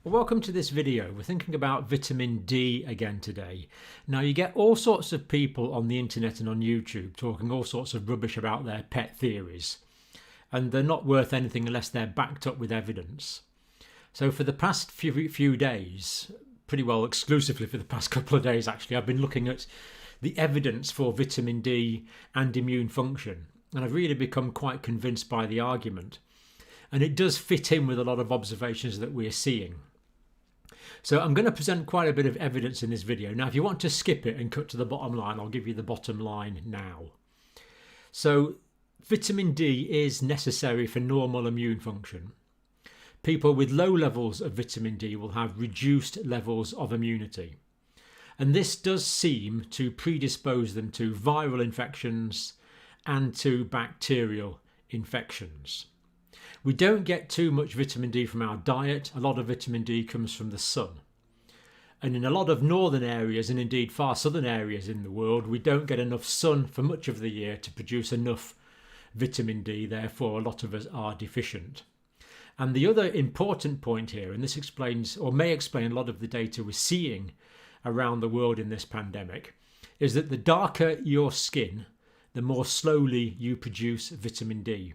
Welcome to this video. We're thinking about vitamin D again today. Now you get all sorts of people on the internet and on YouTube talking all sorts of rubbish about their pet theories, and they're not worth anything unless they're backed up with evidence. So for the past few days, pretty well exclusively for the past couple of days actually, I've been looking at the evidence for vitamin D and immune function, and I've really become quite convinced by the argument, and it does fit in with a lot of observations that we're seeing. So I'm going to present quite a bit of evidence in this video. Now if you want to skip it and cut to the bottom line, I'll give you the bottom line now. So vitamin D is necessary for normal immune function. People with low levels of vitamin D will have reduced levels of immunity. And this does seem to predispose them to viral infections and to bacterial infections. We don't get too much vitamin D from our diet. A lot of vitamin D comes from the sun. And in a lot of northern areas, and indeed far southern areas in the world, we don't get enough sun for much of the year to produce enough vitamin D. Therefore, a lot of us are deficient. And the other important point here, and this explains or may explain a lot of the data we're seeing around the world in this pandemic, is that the darker your skin, the more slowly you produce vitamin D.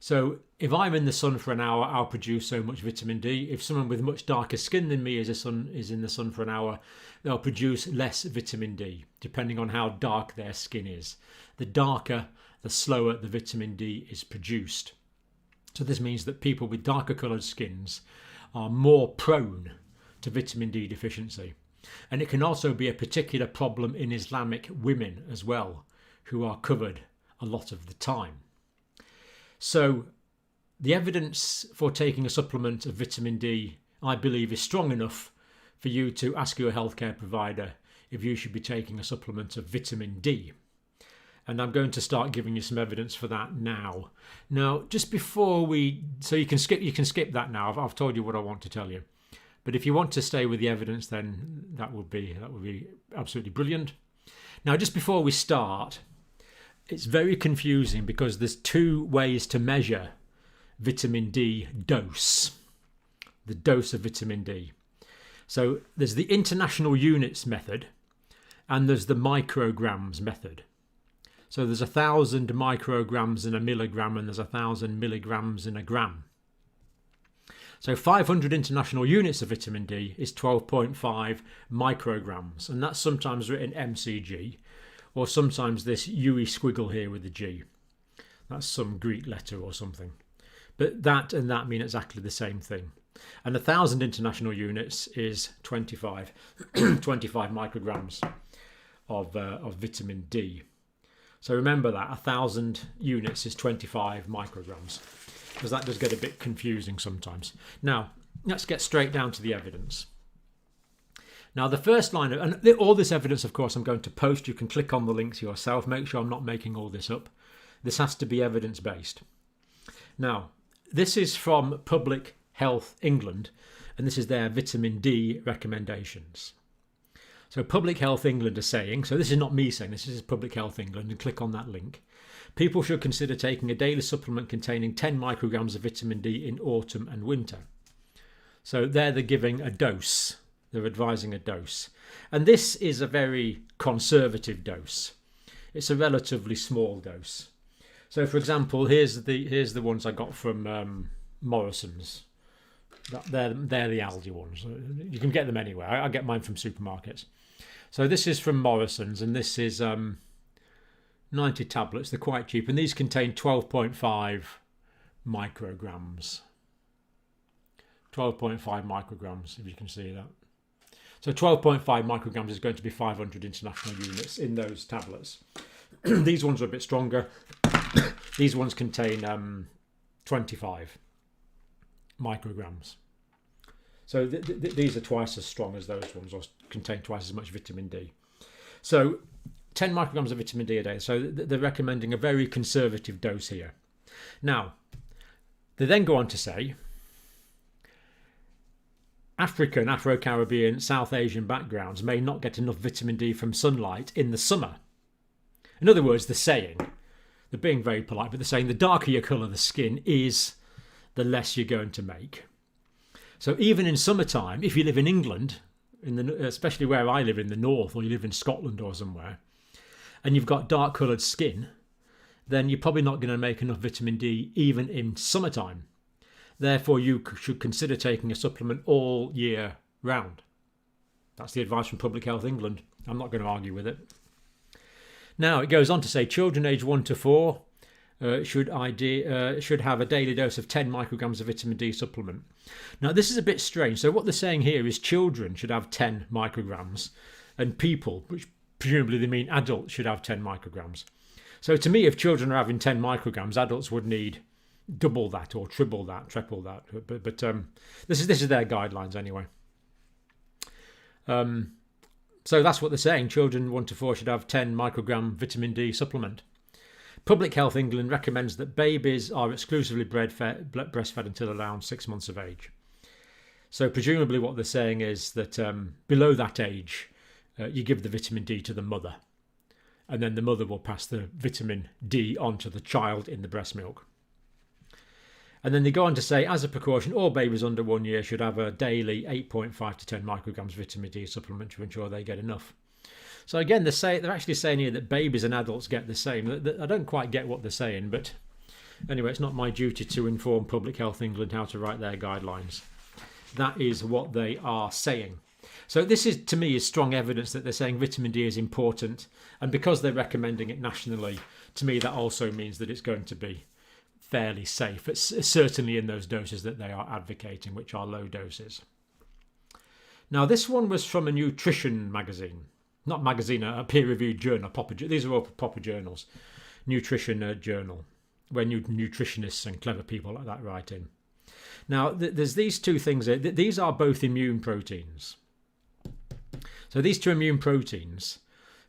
So if I'm in the sun for an hour, I'll produce so much vitamin D. If someone with much darker skin than me is in the sun for an hour, they'll produce less vitamin D, depending on how dark their skin is. The darker, the slower the vitamin D is produced. So this means that people with darker coloured skins are more prone to vitamin D deficiency. And it can also be a particular problem in Islamic women as well, who are covered a lot of the time. So the evidence for taking a supplement of vitamin D, I believe, is strong enough for you to ask your healthcare provider if you should be taking a supplement of vitamin D. And I'm going to start giving you some evidence for that now. Now, just before so you can skip that now. I've told you what I want to tell you. But if you want to stay with the evidence, then that would be absolutely brilliant. Now, just before we start, it's very confusing because there's two ways to measure vitamin D dose, the dose of vitamin D. So there's the international units method and there's the micrograms method. So there's 1,000 micrograms in a milligram and there's 1,000 milligrams in a gram. So 500 international units of vitamin D is 12.5 micrograms, and that's sometimes written mcg, or sometimes this UE squiggle here with the G. That's some Greek letter or something. But that and that mean exactly the same thing. And 1,000 international units is 25 micrograms of vitamin D. So remember that 1,000 units is 25 micrograms, because that does get a bit confusing sometimes. Now, let's get straight down to the evidence. Now, the first line, and all this evidence, of course, I'm going to post. You can click on the links yourself. Make sure I'm not making all this up. This has to be evidence-based. Now, this is from Public Health England, and this is their vitamin D recommendations. So Public Health England are saying, so this is not me saying, this is Public Health England, and click on that link. People should consider taking a daily supplement containing 10 micrograms of vitamin D in autumn and winter. So they're giving a dose. They're advising a dose. And this is a very conservative dose. It's a relatively small dose. So for example, here's the ones I got from Morrison's. They're the Aldi ones. You can get them anywhere. I get mine from supermarkets. So this is from Morrison's, and this is 90 tablets. They're quite cheap, and these contain 12.5 micrograms. 12.5 micrograms, if you can see that. So 12.5 micrograms is going to be 500 international units in those tablets. These ones are a bit stronger. These ones contain 25 micrograms. So these are twice as strong as those ones, or contain twice as much vitamin D. So 10 micrograms of vitamin D a day. So they're recommending a very conservative dose here. Now, they then go on to say, African, Afro-Caribbean, South Asian backgrounds may not get enough vitamin D from sunlight in the summer. In other words, they're saying, they're being very polite, but they're saying the darker your colour the skin is, the less you're going to make. So even in summertime, if you live in England, especially where I live in the north, or you live in Scotland or somewhere, and you've got dark coloured skin, then you're probably not going to make enough vitamin D even in summertime. Therefore, you should consider taking a supplement all year round. That's the advice from Public Health England. I'm not going to argue with it. Now, it goes on to say children aged 1 to 4 should have a daily dose of 10 micrograms of vitamin D supplement. Now, this is a bit strange. So what they're saying here is children should have 10 micrograms and people, which presumably they mean adults, should have 10 micrograms. So to me, if children are having 10 micrograms, adults would need double that or triple that. But this is their guidelines anyway. So that's what they're saying. Children 1 to 4 should have 10 microgram vitamin D supplement. Public Health England recommends that babies are exclusively breastfed until around 6 months of age. So presumably what they're saying is that below that age, you give the vitamin D to the mother, and then the mother will pass the vitamin D on to the child in the breast milk. And then they go on to say, as a precaution, all babies under 1 year should have a daily 8.5 to 10 micrograms vitamin D supplement to ensure they get enough. So again, they're actually saying here that babies and adults get the same. I don't quite get what they're saying, but anyway, it's not my duty to inform Public Health England how to write their guidelines. That is what they are saying. So this is, to me, is strong evidence that they're saying vitamin D is important, and because they're recommending it nationally, to me that also means that it's going to be fairly safe. It's certainly in those doses that they are advocating, which are low doses. Now, this one was from a nutrition magazine. Not magazine, a peer-reviewed journal. These are all proper journals. Nutrition journal, where nutritionists and clever people like that write in. Now, there's these two things. These are both immune proteins. So these two immune proteins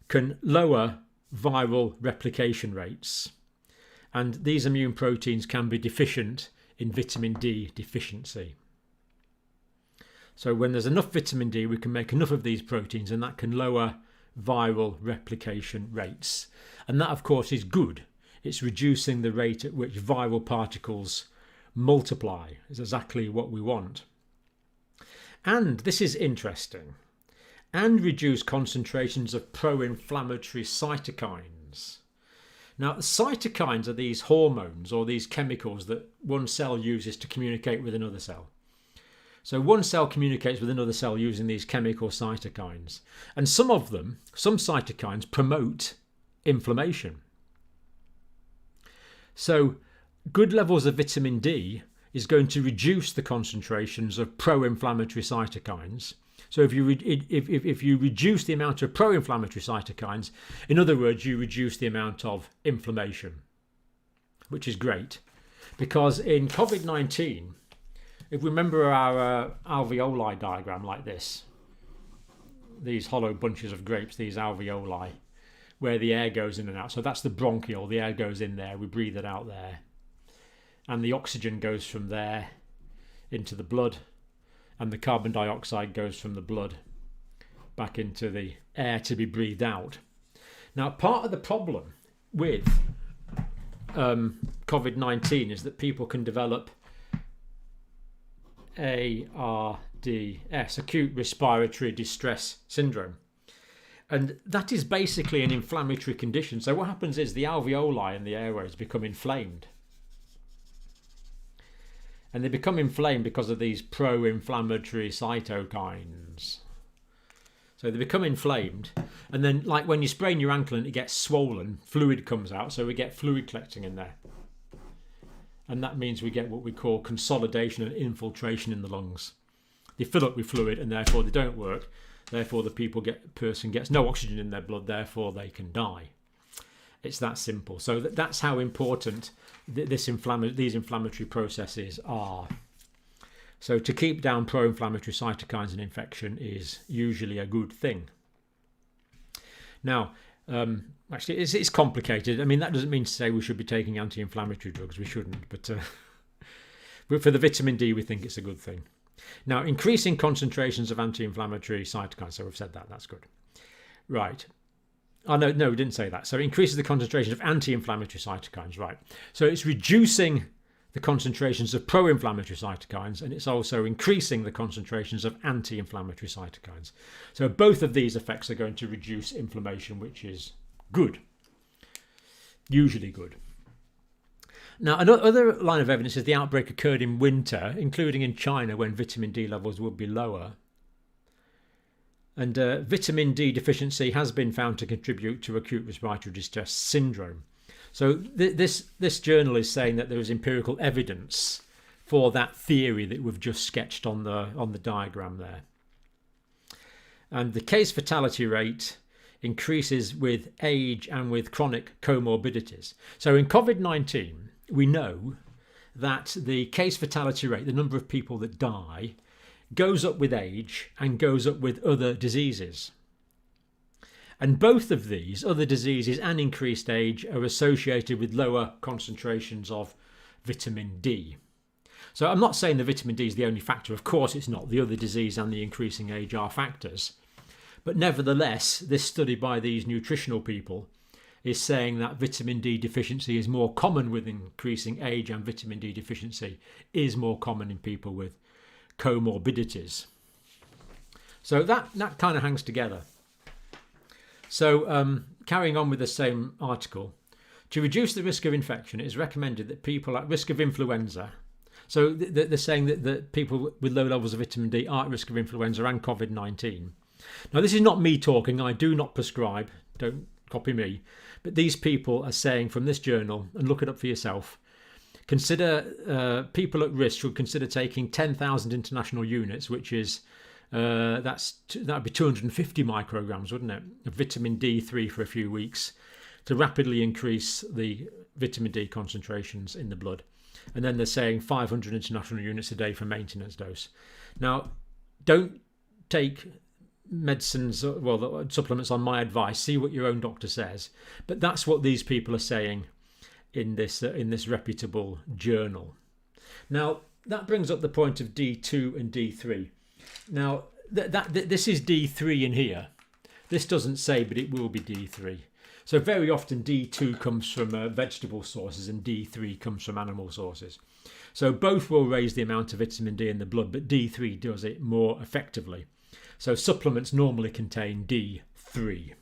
can lower viral replication rates. And these immune proteins can be deficient in vitamin D deficiency. So when there's enough vitamin D, we can make enough of these proteins, and that can lower viral replication rates. And that, of course, is good. It's reducing the rate at which viral particles multiply. It's exactly what we want. And this is interesting. And reduce concentrations of pro-inflammatory cytokines. Now, cytokines are these hormones or these chemicals that one cell uses to communicate with another cell. So one cell communicates with another cell using these chemical cytokines. And some cytokines promote inflammation. So good levels of vitamin D is going to reduce the concentrations of pro-inflammatory cytokines. So if you reduce the amount of pro-inflammatory cytokines, in other words, you reduce the amount of inflammation, which is great. Because in COVID-19, if we remember our alveoli diagram like this, these hollow bunches of grapes, these alveoli, where the air goes in and out. So that's the bronchiole, the air goes in there, we breathe it out there. And the oxygen goes from there into the blood, and the carbon dioxide goes from the blood back into the air to be breathed out. Now, part of the problem with COVID-19 is that people can develop ARDS, acute respiratory distress syndrome. And that is basically an inflammatory condition. So what happens is the alveoli and the airways become inflamed. And they become inflamed because of these pro-inflammatory cytokines. So they become inflamed. And then, like when you sprain your ankle and it gets swollen, fluid comes out. So we get fluid collecting in there. And that means we get what we call consolidation and infiltration in the lungs. They fill up with fluid and therefore they don't work. Therefore the person gets no oxygen in their blood, therefore they can die. It's that simple. So that's how important these inflammatory processes are. So to keep down pro-inflammatory cytokines and infection is usually a good thing. Now, actually, it's complicated. I mean, that doesn't mean to say we should be taking anti-inflammatory drugs. We shouldn't. But for the vitamin D, we think it's a good thing. Now, increasing concentrations of anti-inflammatory cytokines. So we've said that. That's good. Right. Oh, no, we didn't say that. So it increases the concentration of anti-inflammatory cytokines. Right. So it's reducing the concentrations of pro-inflammatory cytokines, and it's also increasing the concentrations of anti-inflammatory cytokines. So both of these effects are going to reduce inflammation, which is good, usually good. Now, another line of evidence is the outbreak occurred in winter, including in China, when vitamin D levels would be lower. And vitamin D deficiency has been found to contribute to acute respiratory distress syndrome. So this journal is saying that there is empirical evidence for that theory that we've just sketched on the diagram there. And the case fatality rate increases with age and with chronic comorbidities. So in COVID-19, we know that the case fatality rate, the number of people that die, goes up with age and goes up with other diseases. And both of these, other diseases and increased age, are associated with lower concentrations of vitamin D. So I'm not saying the vitamin D is the only factor. Of course it's not. The other disease and the increasing age are factors. But nevertheless, this study by these nutritional people is saying that vitamin D deficiency is more common with increasing age, and vitamin D deficiency is more common in people with comorbidities. So that kind of hangs together. So carrying on with the same article, to reduce the risk of infection, it is recommended that people at risk of influenza, so they're saying that people with low levels of vitamin D are at risk of influenza and COVID-19. Now, this is not me talking. I do not prescribe. Don't copy me. But these people are saying from this journal, and look it up for yourself, consider people at risk should consider taking 10,000 international units, which is that'd be 250 micrograms, wouldn't it, of vitamin D3 for a few weeks, to rapidly increase the vitamin D concentrations in the blood. And then they're saying 500 international units a day for maintenance dose. Now, don't take medicines, well, supplements on my advice. See what your own doctor says. But that's what these people are saying in this reputable journal. Now, that brings up the point of D2 and D3. Now, this is D3 in here. This doesn't say, but it will be D3. So very often D2 comes from vegetable sources and D3 comes from animal sources. So both will raise the amount of vitamin D in the blood, but D3 does it more effectively. So supplements normally contain D3.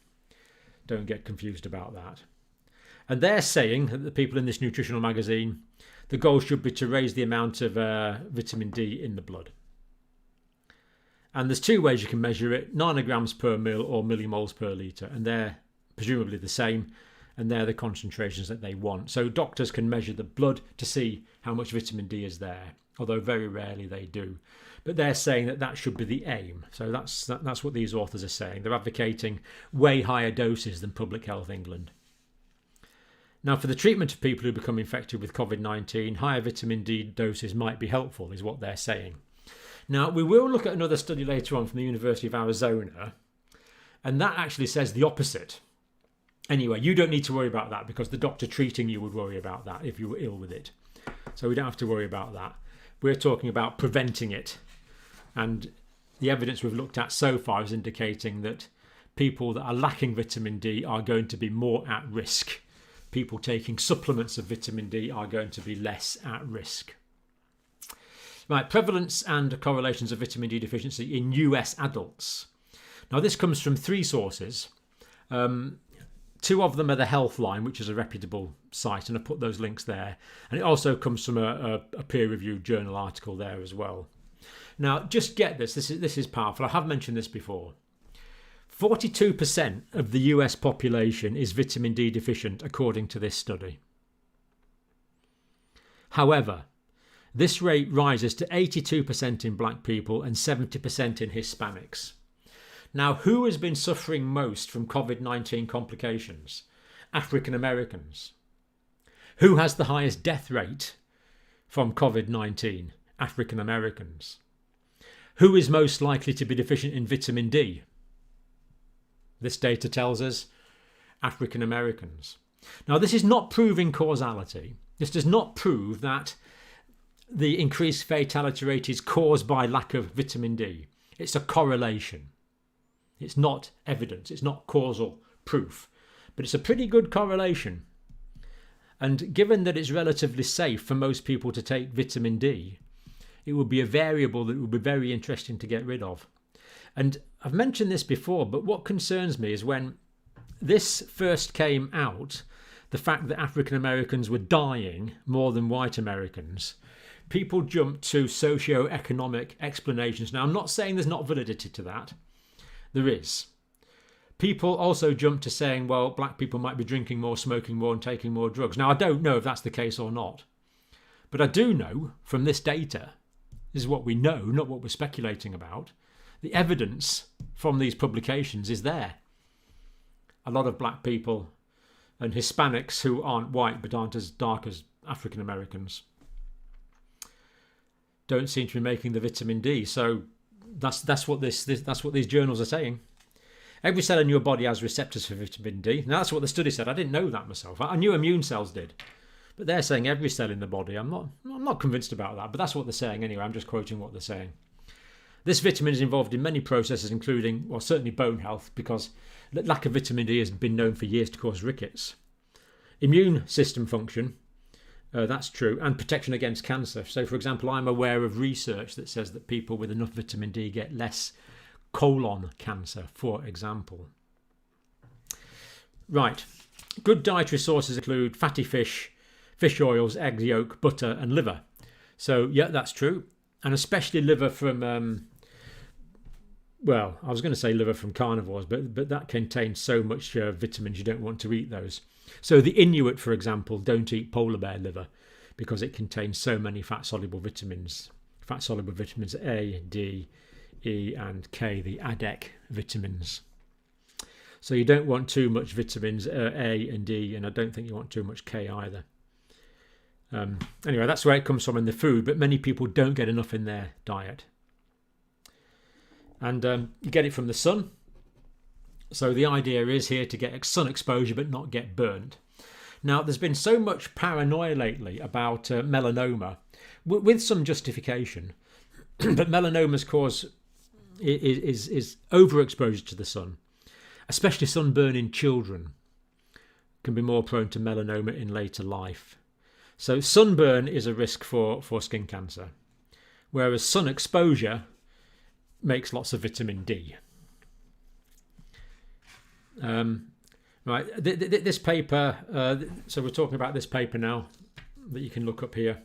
Don't get confused about that. And they're saying, that the people in this nutritional magazine, the goal should be to raise the amount of vitamin D in the blood. And there's two ways you can measure it, nanograms per mil or millimoles per litre, and they're presumably the same, and they're the concentrations that they want. So doctors can measure the blood to see how much vitamin D is there, although very rarely they do. But they're saying that that should be the aim. So that's what these authors are saying. They're advocating way higher doses than Public Health England. Now, for the treatment of people who become infected with COVID-19, higher vitamin D doses might be helpful, is what they're saying. Now, we will look at another study later on from the University of Arizona, and that actually says the opposite. Anyway, you don't need to worry about that because the doctor treating you would worry about that if you were ill with it. So we don't have to worry about that. We're talking about preventing it. And the evidence we've looked at so far is indicating that people that are lacking vitamin D are going to be more at risk. People taking supplements of vitamin D are going to be less at risk. Right, prevalence and correlations of vitamin D deficiency in US adults. Now, this comes from three sources. Two of them are the Healthline, which is a reputable site, and I put those links there. And it also comes from a peer-reviewed journal article there as well. Now, just get this. This is powerful. I have mentioned this before. 42% of the US population is vitamin D deficient, according to this study. However, this rate rises to 82% in black people and 70% in Hispanics. Now, who has been suffering most from COVID-19 complications? African Americans. Who has the highest death rate from COVID-19? African Americans. Who is most likely to be deficient in vitamin D? This data tells us African Americans. Now, this is not proving causality. This does not prove that the increased fatality rate is caused by lack of vitamin D. It's a correlation. It's not evidence. It's not causal proof. But it's a pretty good correlation. And given that it's relatively safe for most people to take vitamin D, it would be a variable that would be very interesting to get rid of. And I've mentioned this before, but what concerns me is when this first came out, the fact that African Americans were dying more than white Americans, people jumped to socio-economic explanations. Now, I'm not saying there's not validity to that. There is. People also jumped to saying, well, black people might be drinking more, smoking more, and taking more drugs. Now, I don't know if that's the case or not. But I do know from this data, this is what we know, not what we're speculating about, the evidence from these publications is there. A lot of black people and Hispanics who aren't white but aren't as dark as African Americans don't seem to be making the vitamin D. So that's what these journals are saying. Every cell in your body has receptors for vitamin D. Now that's what the study said. I didn't know that myself. I knew immune cells did, but they're saying every cell in the body. I'm not convinced about that, but that's what they're saying anyway. I'm just quoting what they're saying. This vitamin is involved in many processes, including, well, certainly bone health, because lack of vitamin D has been known for years to cause rickets. Immune system function, that's true, and protection against cancer. So, for example, I'm aware of research that says that people with enough vitamin D get less colon cancer, for example. Right. Good dietary sources include fatty fish, fish oils, egg yolk, butter, and liver. So, yeah, that's true. And especially liver from, well, I was going to say liver from carnivores, but that contains so much vitamins you don't want to eat those. So the Inuit, for example, don't eat polar bear liver because it contains so many fat-soluble vitamins. Fat-soluble vitamins A, D, E and K, the ADEC vitamins. So you don't want too much vitamins A and D, and I don't think you want too much K either. Anyway, that's where it comes from in the food, but many people don't get enough in their diet. And you get it from the sun. So the idea is here to get sun exposure but not get burnt. Now, there's been so much paranoia lately about melanoma, with some justification, but melanoma's cause is overexposure to the sun, especially sunburn in children can be more prone to melanoma in later life. So sunburn is a risk for skin cancer, whereas sun exposure makes lots of vitamin D. Right, this paper, so we're talking about this paper now that you can look up here.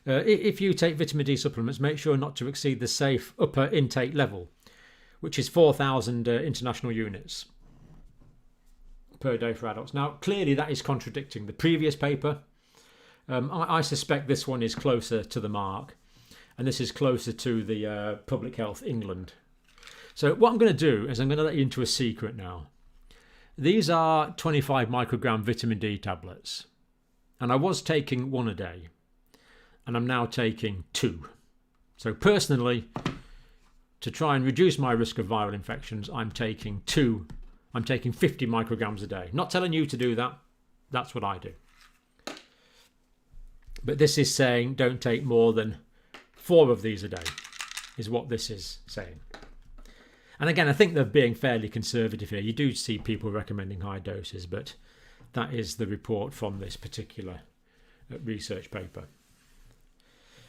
If you take vitamin D supplements, make sure not to exceed the safe upper intake level, which is 4,000 international units per day for adults. Now, clearly that is contradicting the previous paper. I suspect this one is closer to the mark, and this is closer to the Public Health England. So what I'm going to do is I'm going to let you into a secret now. These are 25 microgram vitamin D tablets, and I was taking one a day, and I'm now taking 2. So personally, to try and reduce my risk of viral infections, I'm taking 2. I'm taking 50 micrograms a day. Not telling you to do that. That's what I do. But this is saying don't take more than 4 of these a day, is what this is saying. And again, I think they're being fairly conservative here. You do see people recommending high doses, but that is the report from this particular research paper.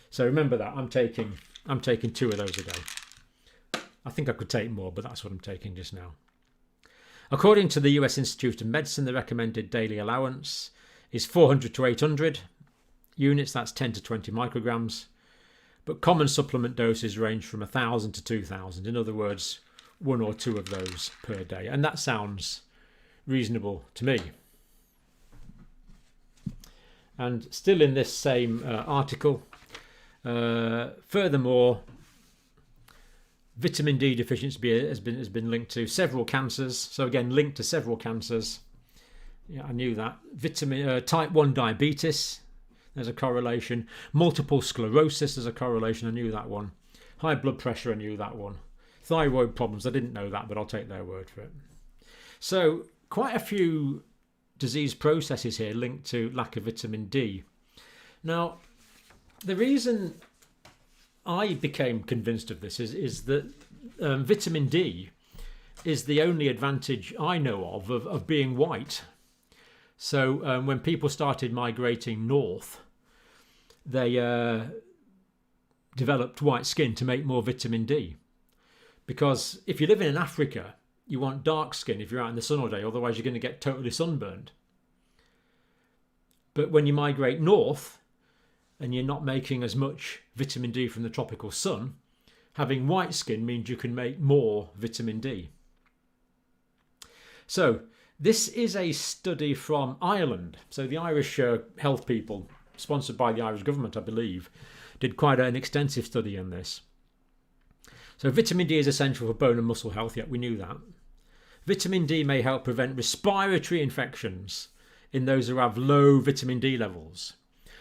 So remember that I'm taking 2 of those a day. I think I could take more, but that's what I'm taking just now. According to the US Institute of Medicine, the recommended daily allowance is 400 to 800 units. That's 10 to 20 micrograms. But common supplement doses range from 1,000 to 2,000. In other words, 1 or 2 of those per day. And that sounds reasonable to me. And still in this same article, furthermore, vitamin D deficiency has been linked to several cancers. So again, linked to several cancers. Yeah, I knew that. Type 1 diabetes, there's a correlation. Multiple sclerosis, there's a correlation. I knew that one. High blood pressure, I knew that one. Thyroid problems, I didn't know that, but I'll take their word for it. So quite a few disease processes here linked to lack of vitamin D. Now, the reason I became convinced of this is that vitamin D is the only advantage I know of being white. So when people started migrating north, they developed white skin to make more vitamin D. Because if you're living in Africa, you want dark skin if you're out in the sun all day, otherwise you're going to get totally sunburned. But when you migrate north and you're not making as much vitamin D from the tropical sun, having white skin means you can make more vitamin D. So this is a study from Ireland. So the Irish health people, sponsored by the Irish government, I believe, did quite an extensive study on this. So vitamin D is essential for bone and muscle health, yet we knew that. Vitamin D may help prevent respiratory infections in those who have low vitamin D levels.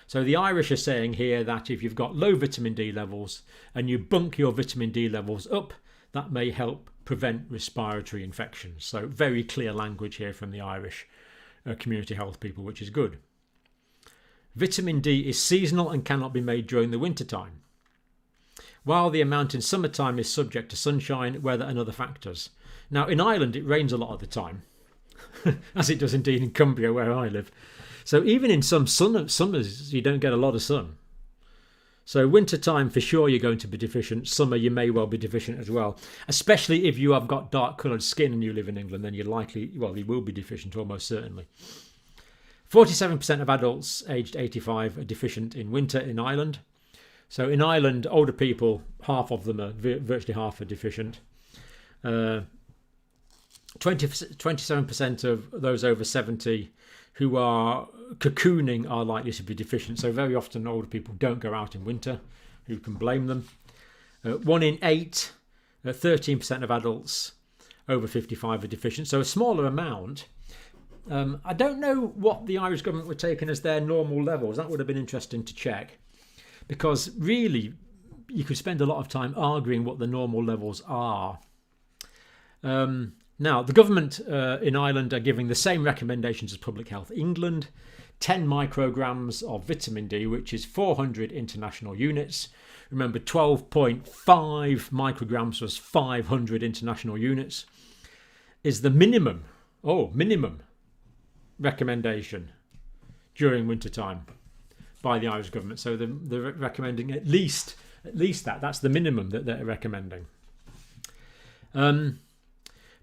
So the Irish are saying here that if you've got low vitamin D levels and you bunk your vitamin D levels up, that may help prevent respiratory infections. So very clear language here from the Irish community health people, which is good. Vitamin D is seasonal and cannot be made during the winter time, while the amount in summertime is subject to sunshine, weather and other factors. Now in Ireland it rains a lot of the time, as it does indeed in Cumbria where I live. So even in some summers you don't get a lot of sun. So winter time for sure you're going to be deficient. Summer you may well be deficient as well. Especially if you have got dark coloured skin and you live in England, then you're likely, well, you will be deficient almost certainly. 47% of adults aged 85 are deficient in winter in Ireland. So in Ireland, older people, half of them are, virtually half are deficient. 27% of those over 70 who are cocooning are likely to be deficient. So very often older people don't go out in winter. Who can blame them? 1 in 8, 13% of adults over 55 are deficient. So a smaller amount. I don't know what the Irish government were taking as their normal levels. That would have been interesting to check. Because really, you could spend a lot of time arguing what the normal levels are. Now, the government in Ireland are giving the same recommendations as Public Health England. 10 micrograms of vitamin D, which is 400 international units. Remember, 12.5 micrograms was 500 international units, is the minimum recommendation during winter time by the Irish government. So they're recommending at least that. That's the minimum that they're recommending.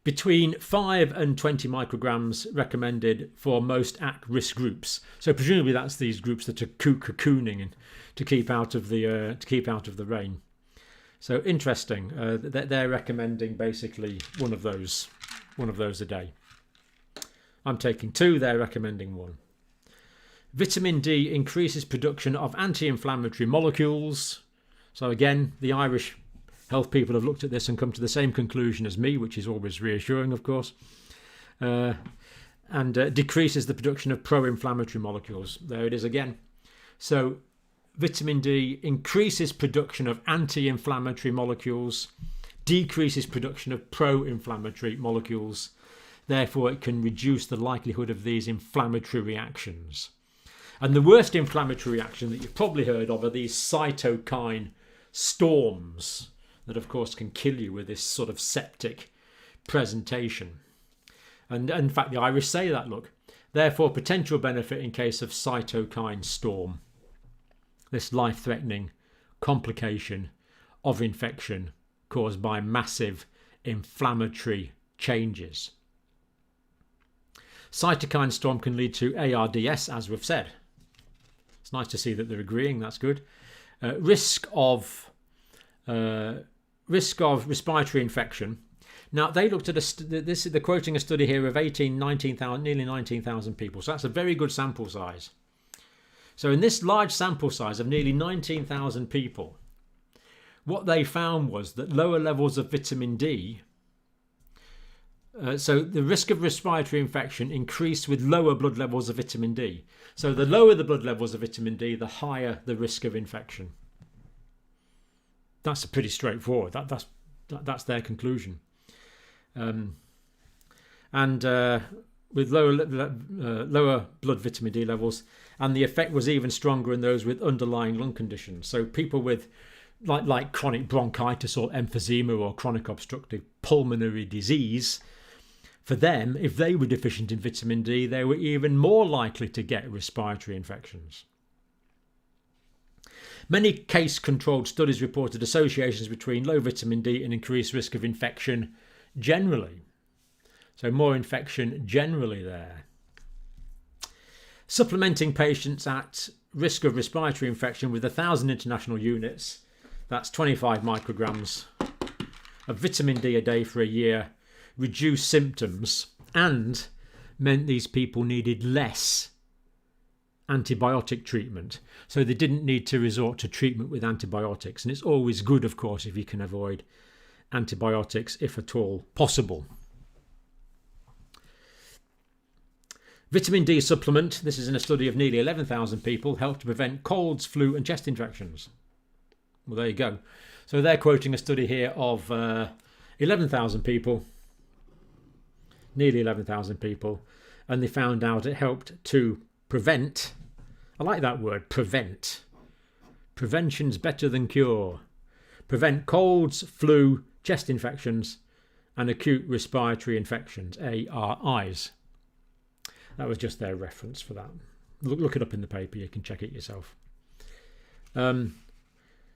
Between 5 and 20 micrograms recommended for most at-risk groups. So presumably that's these groups that are cocooning and to keep out of the rain. So interesting. They're recommending basically one of those a day. I'm taking 2. They're recommending 1. Vitamin D increases production of anti-inflammatory molecules. So again, the Irish health people have looked at this and come to the same conclusion as me, which is always reassuring, of course, and decreases the production of pro-inflammatory molecules. There it is again. So vitamin D increases production of anti-inflammatory molecules, decreases production of pro-inflammatory molecules. Therefore, it can reduce the likelihood of these inflammatory reactions. And the worst inflammatory reaction that you've probably heard of are these cytokine storms that, of course, can kill you with this sort of septic presentation. And in fact, the Irish say that, look, therefore potential benefit in case of cytokine storm. This life-threatening complication of infection caused by massive inflammatory changes. Cytokine storm can lead to ARDS, as we've said. It's nice to see that they're agreeing. That's good. Risk of respiratory infection. Now they looked at they're quoting a study here of nearly 19,000 people. So that's a very good sample size. So in this large sample size of nearly 19,000 people, what they found was that lower levels of vitamin D. So the risk of respiratory infection increased with lower blood levels of vitamin D. So the lower the blood levels of vitamin D, the higher the risk of infection. That's pretty straightforward. That's their conclusion. With lower blood vitamin D levels, and the effect was even stronger in those with underlying lung conditions. So people with like chronic bronchitis or emphysema or chronic obstructive pulmonary disease For them, if they were deficient in vitamin D, they were even more likely to get respiratory infections. Many case-controlled studies reported associations between low vitamin D and increased risk of infection generally. So more infection generally there. Supplementing patients at risk of respiratory infection with 1,000 international units, that's 25 micrograms of vitamin D a day for a year, reduced symptoms and meant these people needed less antibiotic treatment. So they didn't need to resort to treatment with antibiotics. And it's always good, of course, if you can avoid antibiotics, if at all possible. Vitamin D supplement, this is in a study of nearly 11,000 people, helped to prevent colds, flu and chest infections. Well, there you go. So they're quoting a study here of 11,000 people, nearly 11,000 people, and they found out it helped to prevent, I like that word, prevent. Prevention's better than cure. Prevent colds, flu, chest infections and acute respiratory infections, ARIs. That was just their reference for that. Look it up in the paper, you can check it yourself.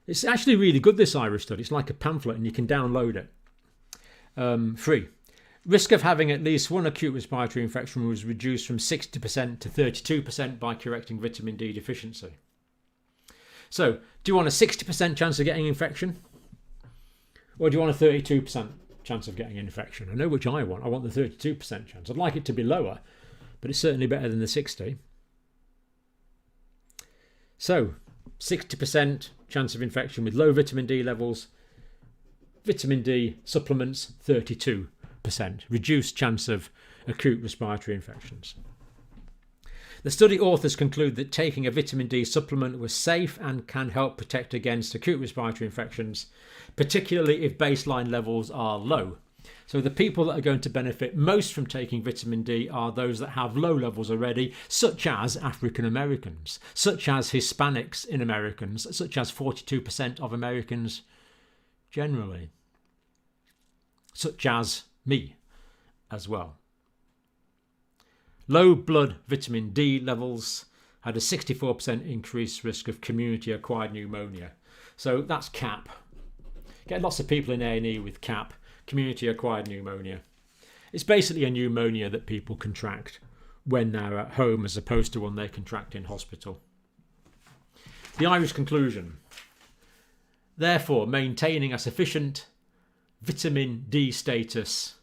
It's actually really good, this Irish study. It's like a pamphlet and you can download it. Free. Risk of having at least one acute respiratory infection was reduced from 60% to 32% by correcting vitamin D deficiency. So, do you want a 60% chance of getting infection? Or do you want a 32% chance of getting infection? I know which I want. I want the 32% chance. I'd like it to be lower, but it's certainly better than the 60. So, 60% chance of infection with low vitamin D levels. Vitamin D supplements, 32%. Reduced chance of acute respiratory infections. The study authors conclude that taking a vitamin D supplement was safe and can help protect against acute respiratory infections, particularly if baseline levels are low. So the people that are going to benefit most from taking vitamin D are those that have low levels already, such as African Americans, such as Hispanics in Americans, such as 42% of Americans generally, such as me as well. Low blood vitamin D levels had a 64% increased risk of community-acquired pneumonia. So that's CAP. Get lots of people in A&E with CAP, community-acquired pneumonia. It's basically a pneumonia that people contract when they're at home as opposed to one they contract in hospital. The Irish conclusion. Therefore, maintaining a sufficient vitamin D status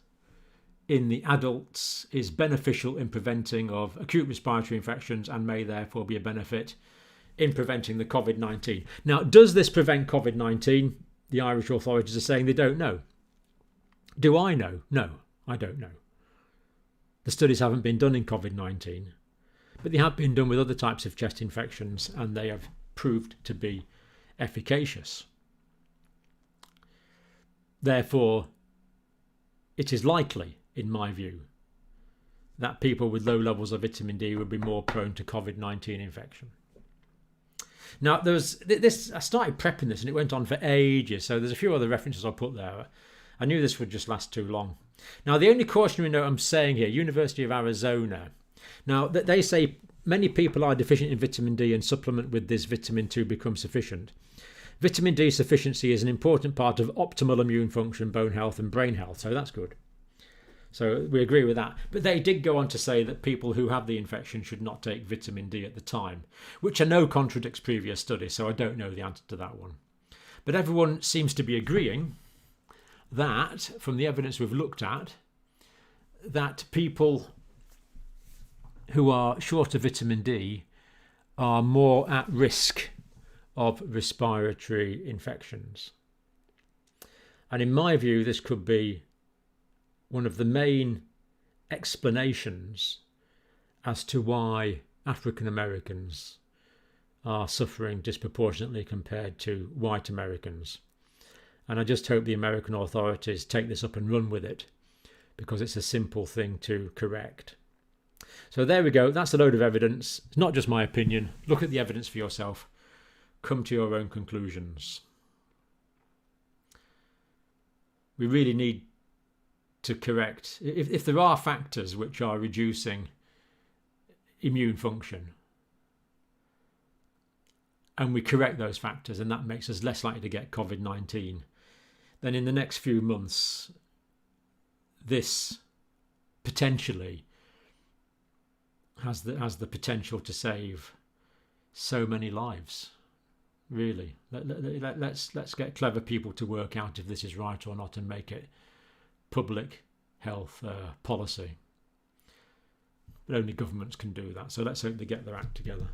in the adults is beneficial in preventing of acute respiratory infections and may therefore be a benefit in preventing the COVID-19. Now, does this prevent COVID-19? The Irish authorities are saying they don't know. Do I know? No, I don't know. The studies haven't been done in COVID-19, but they have been done with other types of chest infections and they have proved to be efficacious. Therefore, it is likely, in my view, that people with low levels of vitamin D would be more prone to COVID-19 infection. Now, there was this. I started prepping this and it went on for ages, so there's a few other references I'll put there. I knew this would just last too long. Now, the only cautionary note I'm saying here, University of Arizona. Now, they say many people are deficient in vitamin D and supplement with this vitamin to become sufficient. Vitamin D sufficiency is an important part of optimal immune function, bone health and brain health, so that's good. So we agree with that. But they did go on to say that people who have the infection should not take vitamin D at the time, which I know contradicts previous studies, so I don't know the answer to that one. But everyone seems to be agreeing that, from the evidence we've looked at, that people who are short of vitamin D are more at risk of respiratory infections. And in my view, this could be one of the main explanations as to why African Americans are suffering disproportionately compared to white Americans. And I just hope the American authorities take this up and run with it, because it's a simple thing to correct. So there we go. That's a load of evidence. It's not just my opinion. Look at the evidence for yourself. Come to your own conclusions. We really need to correct, if there are factors which are reducing immune function, and we correct those factors, and that makes us less likely to get COVID-19, then in the next few months, this potentially has the potential to save so many lives. Really, let's get clever people to work out if this is right or not and make it public health policy. But only governments can do that. So let's hope they get their act together.